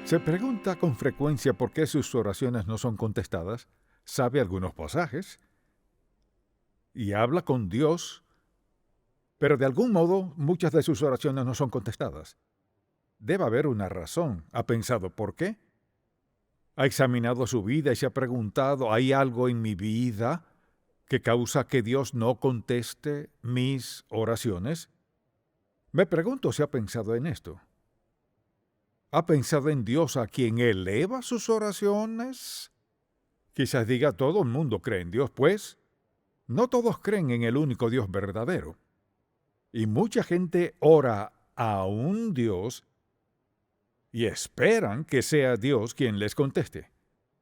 Se pregunta con frecuencia por qué sus oraciones no son contestadas, sabe algunos pasajes y habla con Dios, pero de algún modo muchas de sus oraciones no son contestadas. Debe haber una razón. ¿Ha pensado por qué? ¿Ha examinado su vida y se ha preguntado, ¿hay algo en mi vida que causa que Dios no conteste mis oraciones? Me pregunto si ha pensado en esto. ¿Ha pensado en Dios a quien eleva sus oraciones? Quizás diga, todo el mundo cree en Dios, pues no todos creen en el único Dios verdadero. Y mucha gente ora a un Dios y esperan que sea Dios quien les conteste.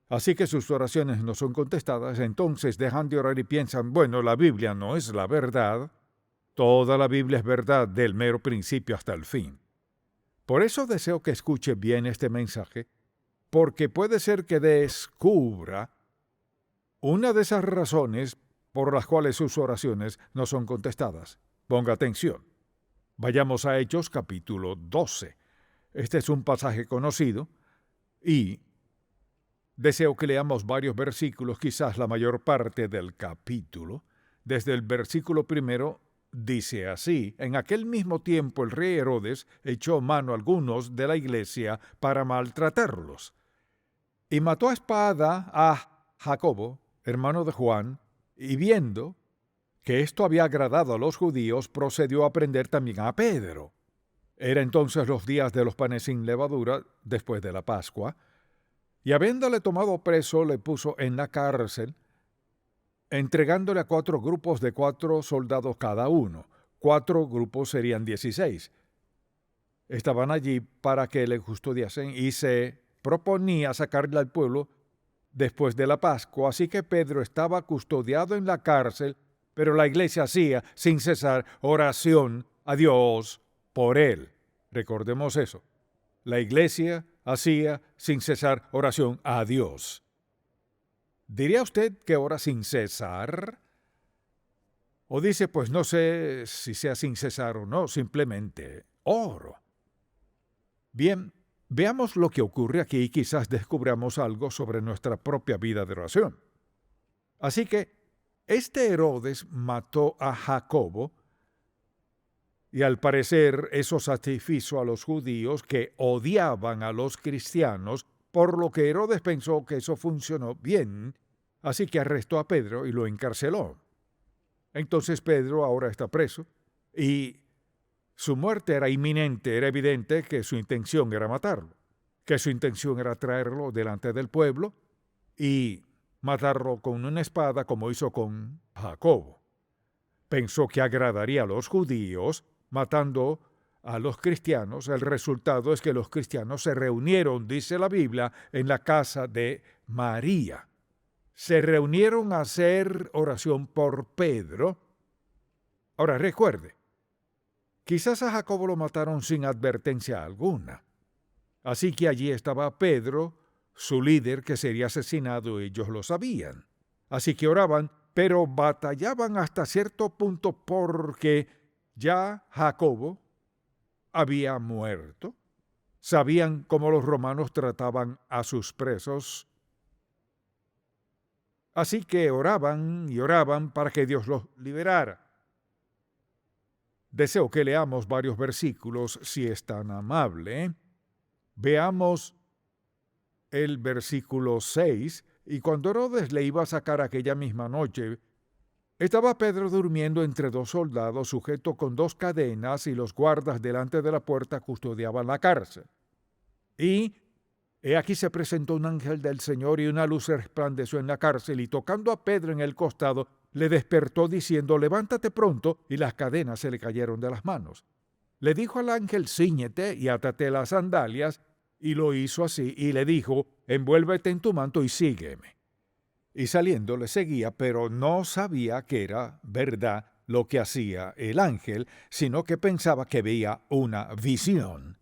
Así que sus oraciones no son contestadas, entonces dejan de orar y piensan, bueno, la Biblia no es la verdad. Toda la Biblia es verdad del mero principio hasta el fin. Por eso deseo que escuche bien este mensaje, porque puede ser que descubra una de esas razones por las cuales sus oraciones no son contestadas. Ponga atención. Vayamos a Hechos capítulo 12. Este es un pasaje conocido y deseo que leamos varios versículos, quizás la mayor parte del capítulo. Desde el versículo 1 dice así: en aquel mismo tiempo el rey Herodes echó mano a algunos de la iglesia para maltratarlos, y mató a espada a Jacobo, hermano de Juan, y viendo que esto había agradado a los judíos, procedió a prender también a Pedro. Era entonces los días de los panes sin levadura, después de la Pascua, y habiéndole tomado preso, le puso en la cárcel, entregándole a 4 grupos de 4 soldados cada uno. 4 grupos serían 16. Estaban allí para que le custodiasen y se proponía sacarle al pueblo después de la Pascua. Así que Pedro estaba custodiado en la cárcel, pero la iglesia hacía sin cesar oración a Dios por él. Recordemos eso. La iglesia hacía sin cesar oración a Dios. ¿Diría usted que ora sin cesar? O dice, pues no sé si sea sin cesar o no, simplemente oro. Bien, veamos lo que ocurre aquí y quizás descubramos algo sobre nuestra propia vida de oración. Así que este Herodes mató a Jacobo, y al parecer eso satisfizo a los judíos que odiaban a los cristianos, por lo que Herodes pensó que eso funcionó bien, así que arrestó a Pedro y lo encarceló. Entonces Pedro ahora está preso y su muerte era inminente. Era evidente que su intención era matarlo, que su intención era traerlo delante del pueblo y matarlo con una espada como hizo con Jacobo. Pensó que agradaría a los judíos matando a los cristianos. El resultado es que los cristianos se reunieron, dice la Biblia, en la casa de María. Se reunieron a hacer oración por Pedro. Ahora recuerde, quizás a Jacobo lo mataron sin advertencia alguna. Así que allí estaba Pedro, su líder, que sería asesinado, ellos lo sabían. Así que oraban, pero batallaban hasta cierto punto porque ya Jacobo había muerto. Sabían cómo los romanos trataban a sus presos. Así que oraban y oraban para que Dios los liberara. Deseo que leamos varios versículos, si es tan amable. Veamos el versículo 6. Y cuando Herodes le iba a sacar aquella misma noche, estaba Pedro durmiendo entre 2 soldados, sujeto con 2 cadenas, y los guardas delante de la puerta custodiaban la cárcel. Y he aquí se presentó un ángel del Señor, y una luz resplandeció en la cárcel, y tocando a Pedro en el costado, le despertó diciendo, levántate pronto, y las cadenas se le cayeron de las manos. Le dijo al ángel, cíñete y átate las sandalias, y lo hizo así, y le dijo, envuélvete en tu manto y sígueme. Y saliendo le seguía, pero no sabía que era verdad lo que hacía el ángel, sino que pensaba que veía una visión.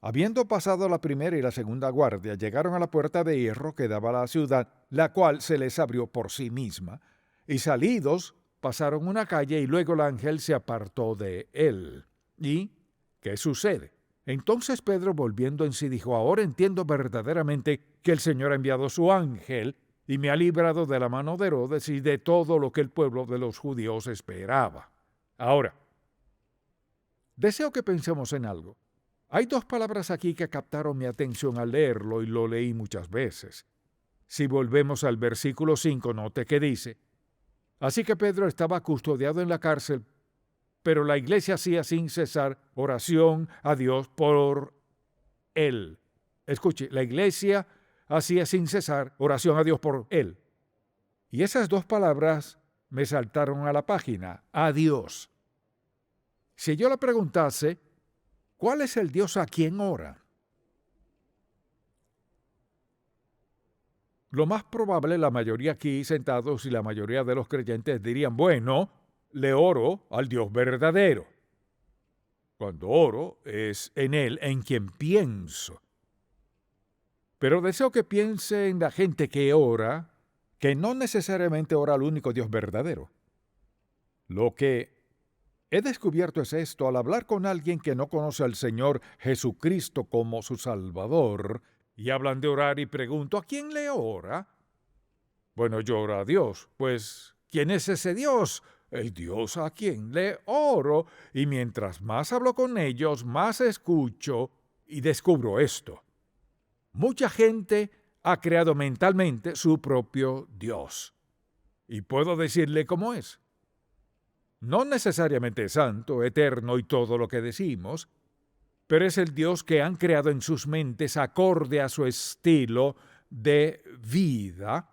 Habiendo pasado la primera y la segunda guardia, llegaron a la puerta de hierro que daba a la ciudad, la cual se les abrió por sí misma, y salidos pasaron una calle y luego el ángel se apartó de él. ¿Y qué sucede? Entonces Pedro, volviendo en sí, dijo: ahora entiendo verdaderamente que el Señor ha enviado su ángel y me ha librado de la mano de Herodes y de todo lo que el pueblo de los judíos esperaba. Ahora, deseo que pensemos en algo. Hay dos palabras aquí que captaron mi atención al leerlo y lo leí muchas veces. Si volvemos al versículo 5, note que dice: así que Pedro estaba custodiado en la cárcel, pero la iglesia hacía sin cesar oración a Dios por él. Escuche, la iglesia hacía sin cesar oración a Dios por él. Y esas dos palabras me saltaron a la página: a Dios. Si yo le preguntase, ¿cuál es el Dios a quien ora? Lo más probable, la mayoría aquí sentados y la mayoría de los creyentes dirían: bueno, le oro al Dios verdadero. Cuando oro es en Él en quien pienso. Pero deseo que piense en la gente que ora, que no necesariamente ora al único Dios verdadero. Lo que he descubierto es esto: al hablar con alguien que no conoce al Señor Jesucristo como su Salvador, y hablan de orar y pregunto: ¿a quién le ora? Bueno, yo oro a Dios. Pues, ¿quién es ese Dios? El Dios a quien le oro. Y mientras más hablo con ellos, más escucho y descubro esto: mucha gente ha creado mentalmente su propio Dios. Y puedo decirle cómo es. No necesariamente santo, eterno y todo lo que decimos, pero es el Dios que han creado en sus mentes acorde a su estilo de vida,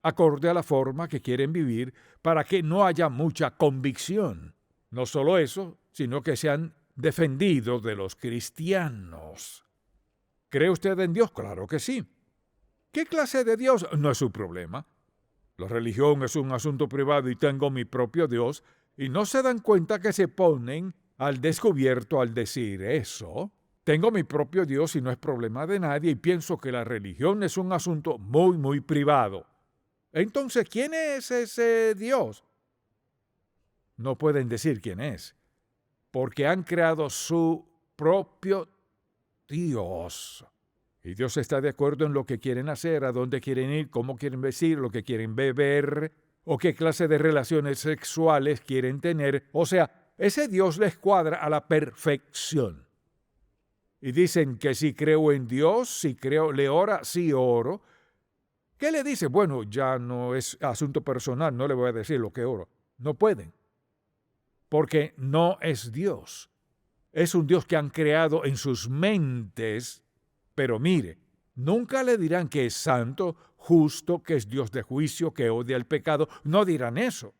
acorde a la forma que quieren vivir, para que no haya mucha convicción. No solo eso, sino que se han defendido de los cristianos. ¿Cree usted en Dios? Claro que sí. ¿Qué clase de Dios? No es su problema. La religión es un asunto privado y tengo mi propio Dios, y no se dan cuenta que se ponen al descubierto al decir eso. Tengo mi propio Dios y no es problema de nadie, y pienso que la religión es un asunto muy, muy privado. Entonces, ¿quién es ese Dios? No pueden decir quién es, porque han creado su propio Dios. Y Dios está de acuerdo en lo que quieren hacer, a dónde quieren ir, cómo quieren vestir, lo que quieren beber, o qué clase de relaciones sexuales quieren tener. O sea, ese Dios les cuadra a la perfección. Y dicen que si creo en Dios, si creo, le ora, si oro. ¿Qué le dice? Bueno, ya no es asunto personal, no le voy a decir lo que oro. No pueden, porque no es Dios. Es un Dios que han creado en sus mentes. Pero mire, nunca le dirán que es santo, justo, que es Dios de juicio, que odia el pecado. No dirán eso.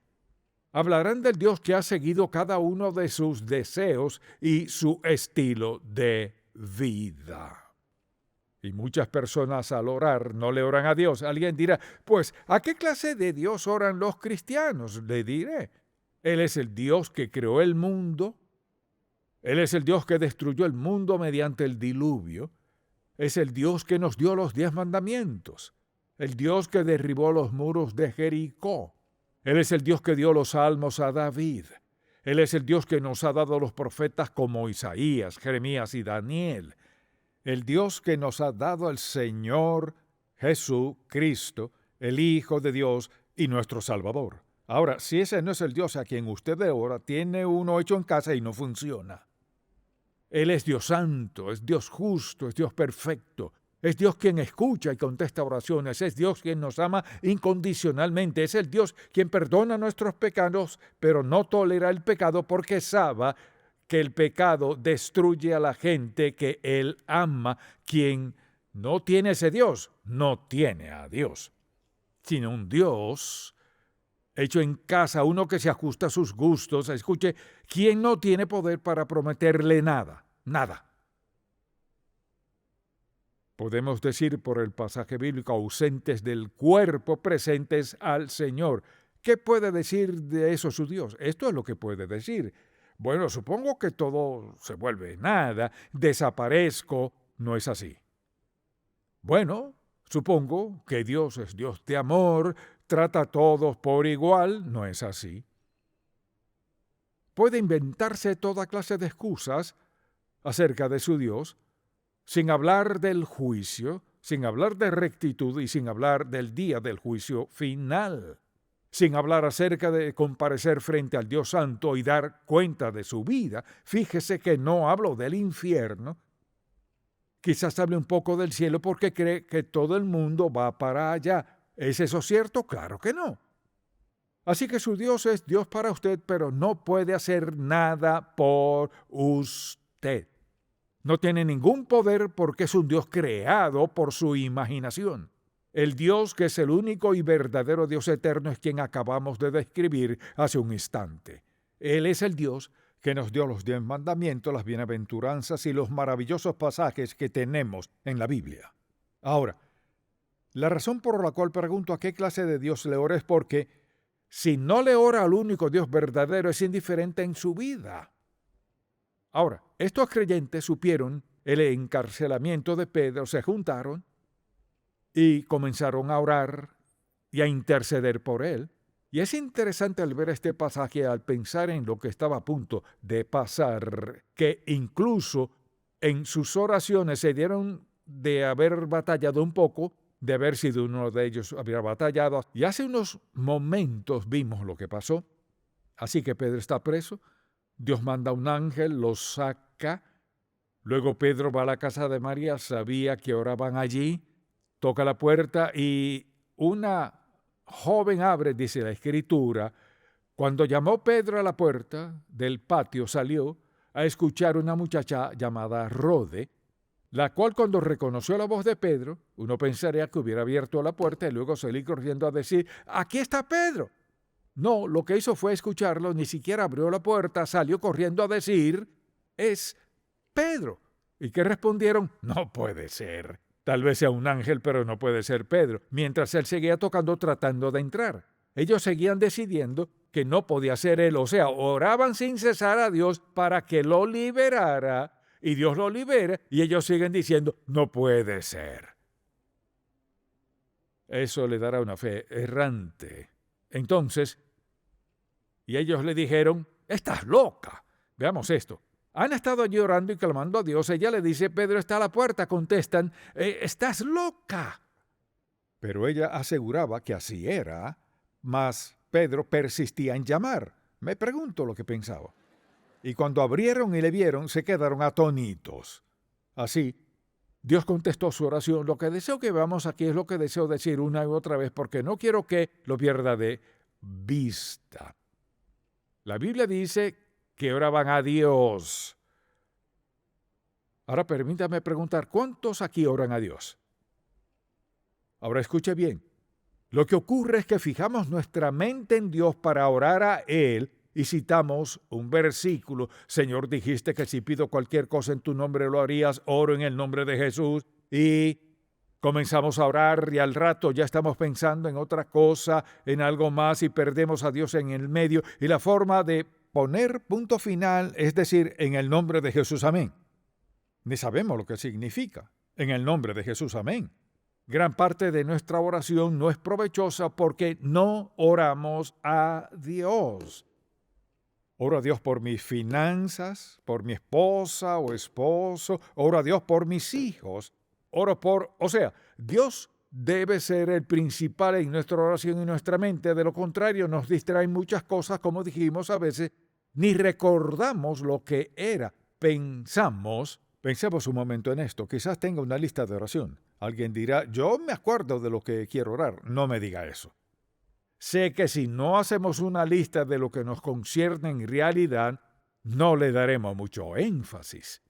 Hablarán del Dios que ha seguido cada uno de sus deseos y su estilo de vida. Y muchas personas al orar no le oran a Dios. Alguien dirá: pues, ¿a qué clase de Dios oran los cristianos? Le diré: Él es el Dios que creó el mundo. Él es el Dios que destruyó el mundo mediante el diluvio. Es el Dios que nos dio los 10 mandamientos. El Dios que derribó los muros de Jericó. Él es el Dios que dio los salmos a David. Él es el Dios que nos ha dado los profetas como Isaías, Jeremías y Daniel. El Dios que nos ha dado el Señor Jesucristo, el Hijo de Dios y nuestro Salvador. Ahora, si ese no es el Dios a quien usted ora, tiene uno hecho en casa y no funciona. Él es Dios santo, es Dios justo, es Dios perfecto. Es Dios quien escucha y contesta oraciones. Es Dios quien nos ama incondicionalmente. Es el Dios quien perdona nuestros pecados, pero no tolera el pecado porque sabe que el pecado destruye a la gente que Él ama. Quien no tiene ese Dios, no tiene a Dios, sino un Dios hecho en casa, uno que se ajusta a sus gustos. Escuche, quien no tiene poder para prometerle nada, nada. Podemos decir por el pasaje bíblico: ausentes del cuerpo, presentes al Señor. ¿Qué puede decir de eso su Dios? Esto es lo que puede decir. Bueno, supongo que todo se vuelve nada, desaparezco. No es así. Bueno, supongo que Dios es Dios de amor, trata a todos por igual. No es así. Puede inventarse toda clase de excusas. acerca de su Dios, sin hablar del juicio, sin hablar de rectitud y sin hablar del día del juicio final, sin hablar acerca de comparecer frente al Dios Santo y dar cuenta de su vida. Fíjese que no hablo del infierno. Quizás hable un poco del cielo porque cree que todo el mundo va para allá. ¿Es eso cierto? Claro que no. Así que su Dios es Dios para usted, pero no puede hacer nada por usted. No tiene ningún poder porque es un Dios creado por su imaginación. El Dios que es el único y verdadero Dios eterno es quien acabamos de describir hace un instante. Él es el Dios que nos dio los 10 mandamientos, las bienaventuranzas y los maravillosos pasajes que tenemos en la Biblia. Ahora, la razón por la cual pregunto a qué clase de Dios le ora es porque si no le ora al único Dios verdadero es indiferente en su vida. Ahora, estos creyentes supieron el encarcelamiento de Pedro, se juntaron y comenzaron a orar y a interceder por él. Y es interesante al ver este pasaje, al pensar en lo que estaba a punto de pasar, que incluso en sus oraciones se dieron de haber batallado un poco, de haber sido uno de ellos había batallado. Y hace unos momentos vimos lo que pasó. Así que Pedro está preso, Dios manda un ángel, lo saca. Luego Pedro va a la casa de María, sabía que oraban allí, toca la puerta y una joven abre, dice la Escritura. Cuando llamó Pedro a la puerta del patio, salió a escuchar una muchacha llamada Rode, la cual cuando reconoció la voz de Pedro, uno pensaría que hubiera abierto la puerta y luego salir corriendo a decir, ¡aquí está Pedro! No, lo que hizo fue escucharlo, ni siquiera abrió la puerta, salió corriendo a decir, ¡es Pedro! ¿Y qué respondieron? No puede ser. Tal vez sea un ángel, pero no puede ser Pedro. Mientras él seguía tocando, tratando de entrar. Ellos seguían decidiendo que no podía ser él. O sea, oraban sin cesar a Dios para que lo liberara. Y Dios lo libera. Y ellos siguen diciendo, no puede ser. Eso le dará una fe errante. Entonces, y ellos le dijeron, estás loca. Veamos esto. Han estado allí orando y clamando a Dios. Ella le dice, Pedro está a la puerta. Contestan, estás loca. Pero ella aseguraba que así era, mas Pedro persistía en llamar. Me pregunto lo que pensaba. Y cuando abrieron y le vieron, se quedaron atónitos. Así, Dios contestó su oración. Lo que deseo que veamos aquí es lo que deseo decir una y otra vez, porque no quiero que lo pierda de vista. La Biblia dice que oraban a Dios. Ahora permítame preguntar, ¿cuántos aquí oran a Dios? Ahora escuche bien. Lo que ocurre es que fijamos nuestra mente en Dios para orar a Él y citamos un versículo. Señor, dijiste que si pido cualquier cosa en tu nombre lo harías, oro en el nombre de Jesús. Y comenzamos a orar y al rato ya estamos pensando en otra cosa, en algo más y perdemos a Dios en el medio. Y la forma de poner punto final es decir, en el nombre de Jesús, amén. Ni sabemos lo que significa. En el nombre de Jesús, amén. Gran parte de nuestra oración no es provechosa porque no oramos a Dios. Oro a Dios por mis finanzas, por mi esposa o esposo. Oro a Dios por mis hijos. Dios debe ser el principal en nuestra oración y nuestra mente. De lo contrario, nos distraen muchas cosas, como dijimos a veces, ni recordamos lo que era. Pensemos un momento en esto. Quizás tenga una lista de oración. Alguien dirá, yo me acuerdo de lo que quiero orar. No me diga eso. Sé que si no hacemos una lista de lo que nos concierne en realidad, no le daremos mucho énfasis.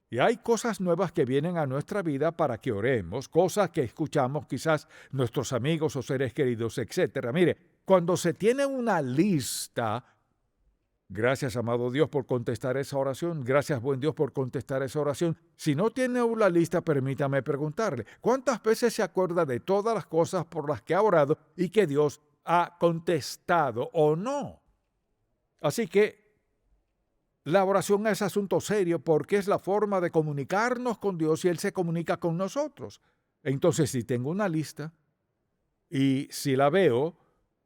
Y hay cosas nuevas que vienen a nuestra vida para que oremos, cosas que escuchamos quizás nuestros amigos o seres queridos, etc. Mire, cuando se tiene una lista, gracias, amado Dios, por contestar esa oración. Gracias, buen Dios, por contestar esa oración. Si no tiene una lista, permítame preguntarle, ¿cuántas veces se acuerda de todas las cosas por las que ha orado y que Dios ha contestado o no? Así que la oración es asunto serio porque es la forma de comunicarnos con Dios y Él se comunica con nosotros. Entonces, si tengo una lista y si la veo,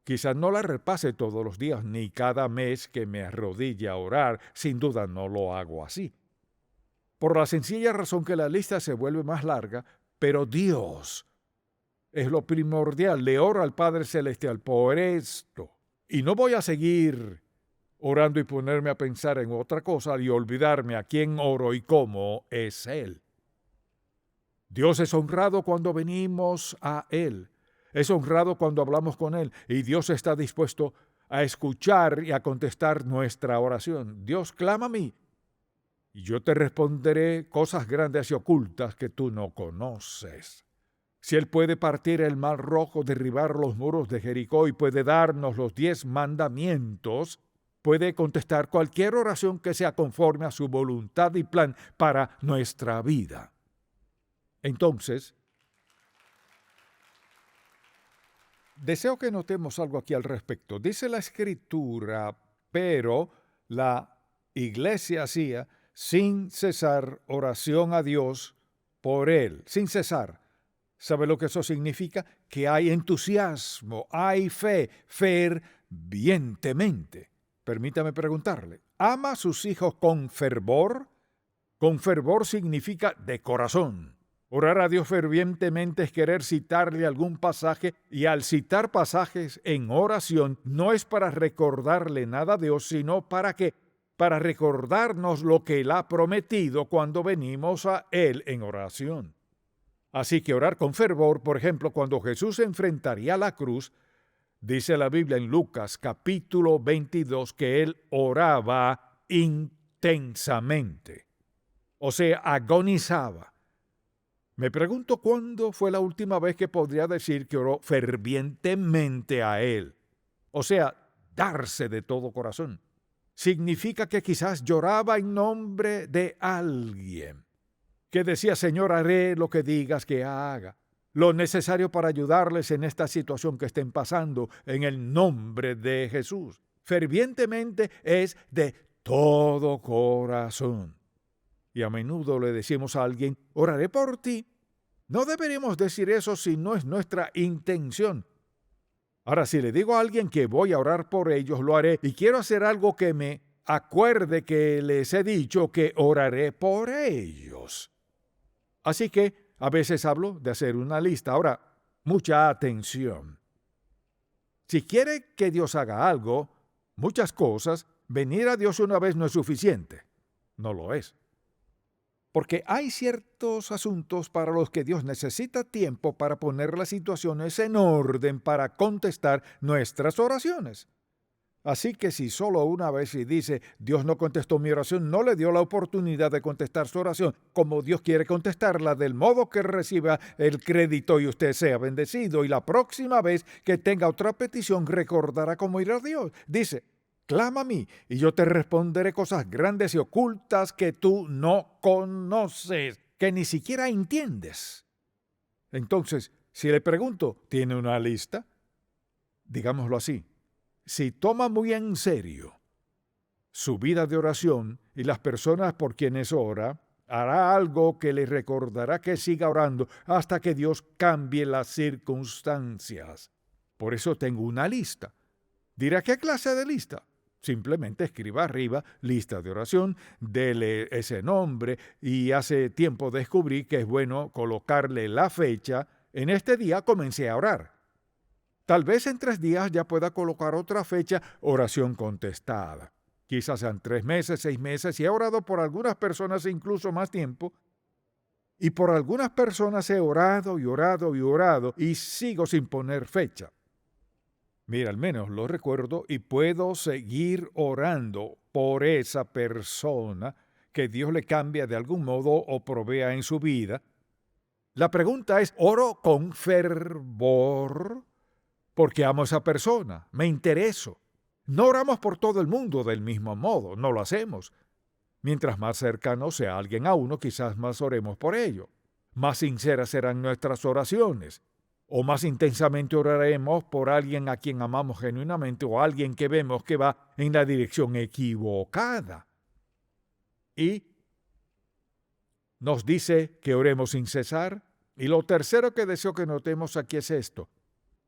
quizás no la repase todos los días ni cada mes que me arrodille a orar. Sin duda no lo hago así. por la sencilla razón que la lista se vuelve más larga, pero Dios es lo primordial. Le oro al Padre Celestial por esto. Y no voy a seguir orando y ponerme a pensar en otra cosa y olvidarme a quién oro y cómo es Él. Dios es honrado cuando venimos a Él. Es honrado cuando hablamos con Él. Y Dios está dispuesto a escuchar y a contestar nuestra oración. Dios, clama a mí, y yo te responderé cosas grandes y ocultas que tú no conoces. Si Él puede partir el mar rojo, derribar los muros de Jericó y puede darnos los 10 mandamientos, puede contestar cualquier oración que sea conforme a su voluntad y plan para nuestra vida. Entonces, deseo que notemos algo aquí al respecto. Dice la Escritura, pero la iglesia hacía sin cesar oración a Dios por Él, sin cesar. ¿Sabe lo que eso significa? Que hay entusiasmo, hay fe, fervientemente. Permítame preguntarle, ¿ama a sus hijos con fervor? Con fervor significa de corazón. Orar a Dios fervientemente es querer citarle algún pasaje, y al citar pasajes en oración no es para recordarle nada a Dios, sino para recordarnos lo que Él ha prometido cuando venimos a Él en oración. Así que orar con fervor, por ejemplo, cuando Jesús se enfrentaría a la cruz, dice la Biblia en Lucas capítulo 22 que Él oraba intensamente, o sea, agonizaba. Me pregunto cuándo fue la última vez que podría decir que oró fervientemente a Él, o sea, darse de todo corazón. Significa que quizás lloraba en nombre de alguien, que decía, Señor, haré lo que digas que haga, lo necesario para ayudarles en esta situación que estén pasando, en el nombre de Jesús. Fervientemente es de todo corazón. Y a menudo le decimos a alguien, oraré por ti. No deberíamos decir eso si no es nuestra intención. Ahora, si le digo a alguien que voy a orar por ellos, lo haré, y quiero hacer algo que me acuerde que les he dicho que oraré por ellos. Así que a veces hablo de hacer una lista. Ahora, mucha atención. Si quiere que Dios haga algo, muchas cosas, venir a Dios una vez no es suficiente. No lo es. Porque hay ciertos asuntos para los que Dios necesita tiempo para poner las situaciones en orden para contestar nuestras oraciones. Así que si solo una vez y dice, Dios no contestó mi oración, no le dio la oportunidad de contestar su oración como Dios quiere contestarla, del modo que reciba el crédito y usted sea bendecido. Y la próxima vez que tenga otra petición, recordará cómo ir a Dios. Dice, clama a mí y yo te responderé cosas grandes y ocultas que tú no conoces, que ni siquiera entiendes. Entonces, si le pregunto, ¿tiene una lista? Digámoslo así. Si toma muy en serio su vida de oración y las personas por quienes ora, hará algo que le recordará que siga orando hasta que Dios cambie las circunstancias. Por eso tengo una lista. ¿Dirá qué clase de lista? Simplemente escriba arriba, lista de oración, dele ese nombre, y hace tiempo descubrí que es bueno colocarle la fecha. En este día comencé a orar. Tal vez en 3 días ya pueda colocar otra fecha, oración contestada. Quizás sean 3 meses, 6 meses, y he orado por algunas personas incluso más tiempo. Y por algunas personas he orado y orado y orado y sigo sin poner fecha. Mira, al menos lo recuerdo y puedo seguir orando por esa persona, que Dios le cambie de algún modo o provea en su vida. La pregunta es, ¿oro con fervor? Porque amo a esa persona, me intereso. No oramos por todo el mundo del mismo modo, no lo hacemos. Mientras más cercano sea alguien a uno, quizás más oremos por ello. Más sinceras serán nuestras oraciones. O más intensamente oraremos por alguien a quien amamos genuinamente o alguien que vemos que va en la dirección equivocada. Y nos dice que oremos sin cesar. Y lo tercero que deseo que notemos aquí es esto.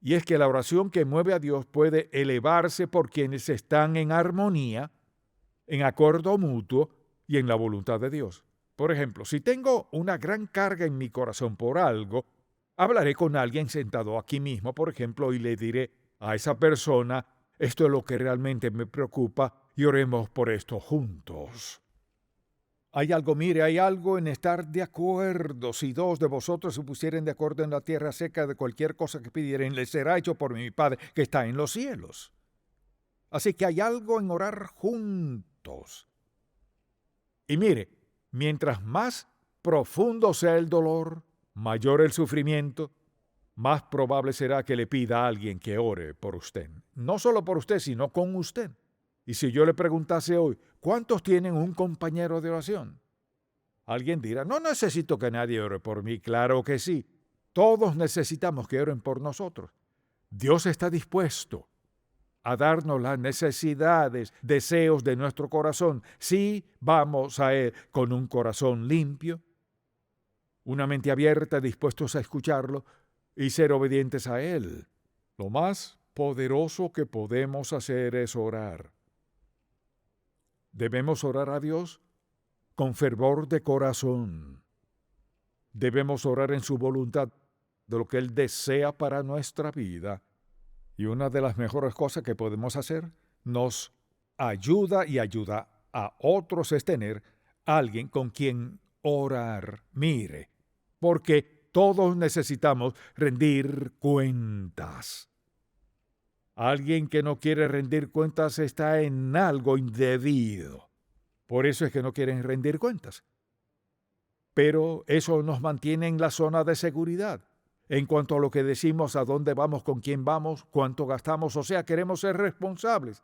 Y es que la oración que mueve a Dios puede elevarse por quienes están en armonía, en acuerdo mutuo y en la voluntad de Dios. Por ejemplo, si tengo una gran carga en mi corazón por algo, hablaré con alguien sentado aquí mismo, por ejemplo, y le diré a esa persona, esto es lo que realmente me preocupa y oremos por esto juntos. Hay algo en estar de acuerdo. Si dos de vosotros se pusieren de acuerdo en la tierra acerca de cualquier cosa que pidieren, les será hecho por mi Padre que está en los cielos. Así que hay algo en orar juntos. Y mire, mientras más profundo sea el dolor, mayor el sufrimiento, más probable será que le pida a alguien que ore por usted. No solo por usted, sino con usted. Y si yo le preguntase hoy, ¿cuántos tienen un compañero de oración? Alguien dirá, no necesito que nadie ore por mí. Claro que sí. Todos necesitamos que oren por nosotros. Dios está dispuesto a darnos las necesidades, deseos de nuestro corazón, si vamos a Él con un corazón limpio, una mente abierta, dispuestos a escucharlo y ser obedientes a Él. Lo más poderoso que podemos hacer es orar. Debemos orar a Dios con fervor de corazón. Debemos orar en su voluntad de lo que Él desea para nuestra vida. Y una de las mejores cosas que podemos hacer, nos ayuda y ayuda a otros, es tener alguien con quien orar. Mire, porque todos necesitamos rendir cuentas. Alguien que no quiere rendir cuentas está en algo indebido. Por eso es que no quieren rendir cuentas. Pero eso nos mantiene en la zona de seguridad. En cuanto a lo que decimos, a dónde vamos, con quién vamos, cuánto gastamos, o sea, queremos ser responsables.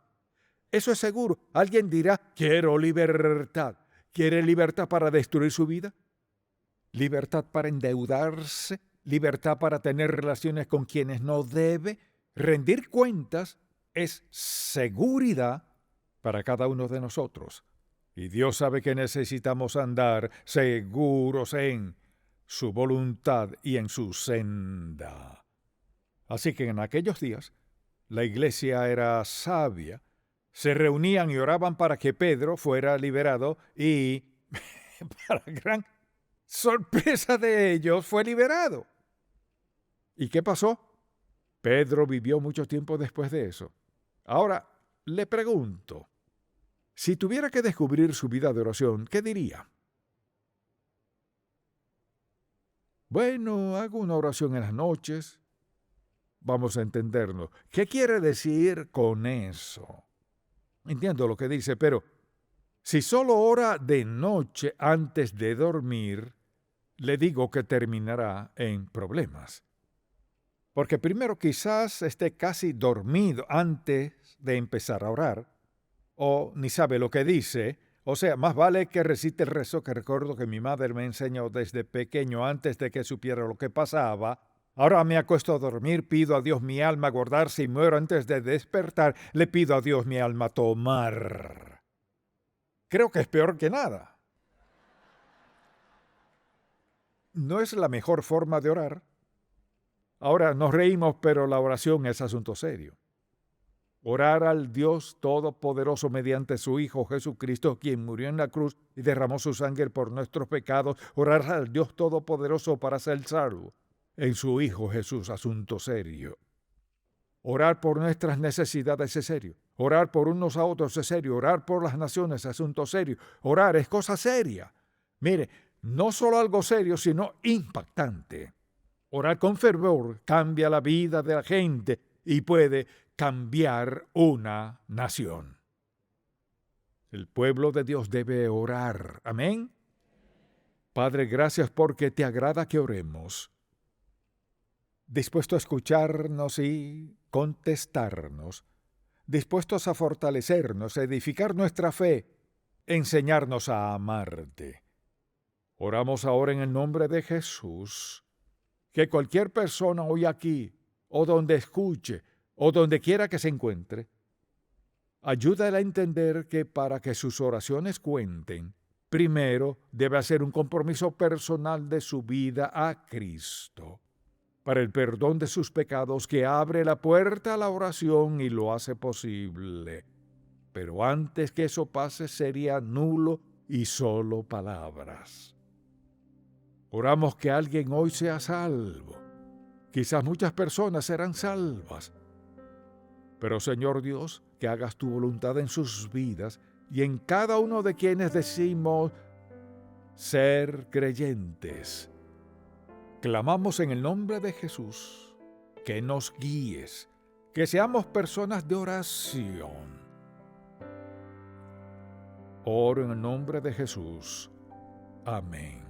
Eso es seguro. Alguien dirá, quiero libertad. ¿Quiere libertad para destruir su vida? ¿Libertad para endeudarse? ¿Libertad para tener relaciones con quienes no debe? Rendir cuentas es seguridad para cada uno de nosotros. Y Dios sabe que necesitamos andar seguros en su voluntad y en su senda. Así que en aquellos días, la iglesia era sabia, se reunían y oraban para que Pedro fuera liberado y, para gran sorpresa de ellos, fue liberado. ¿Y qué pasó? Pedro vivió mucho tiempo después de eso. Ahora, le pregunto, si tuviera que descubrir su vida de oración, ¿qué diría? Bueno, hago una oración en las noches. Vamos a entendernos. ¿Qué quiere decir con eso? Entiendo lo que dice, pero si solo ora de noche antes de dormir, le digo que terminará en problemas. Porque primero quizás esté casi dormido antes de empezar a orar, o ni sabe lo que dice. O sea, más vale que recite el rezo que recuerdo que mi madre me enseñó desde pequeño antes de que supiera lo que pasaba. Ahora me acuesto a dormir, pido a Dios mi alma guardarse y muero antes de despertar, le pido a Dios mi alma tomar. Creo que es peor que nada. No es la mejor forma de orar. Ahora nos reímos, pero la oración es asunto serio. Orar al Dios Todopoderoso mediante su Hijo Jesucristo, quien murió en la cruz y derramó su sangre por nuestros pecados. Orar al Dios Todopoderoso para ser salvo en su Hijo Jesús, asunto serio. Orar por nuestras necesidades es serio. Orar por unos a otros es serio. Orar por las naciones es asunto serio. Orar es cosa seria. Mire, no solo algo serio, sino impactante. Orar con fervor cambia la vida de la gente y puede cambiar una nación. El pueblo de Dios debe orar. Amén. Padre, gracias porque te agrada que oremos. Dispuesto a escucharnos y contestarnos. Dispuestos a fortalecernos, a edificar nuestra fe, enseñarnos a amarte. Oramos ahora en el nombre de Jesús. Que cualquier persona hoy aquí, o donde escuche, o donde quiera que se encuentre, ayúdale a entender que para que sus oraciones cuenten, primero debe hacer un compromiso personal de su vida a Cristo, para el perdón de sus pecados, que abre la puerta a la oración y lo hace posible. Pero antes que eso pase, sería nulo y solo palabras. Oramos que alguien hoy sea salvo. Quizás muchas personas serán salvas. Pero Señor Dios, que hagas tu voluntad en sus vidas y en cada uno de quienes decimos ser creyentes. Clamamos en el nombre de Jesús, que nos guíes, que seamos personas de oración. Oro en el nombre de Jesús. Amén.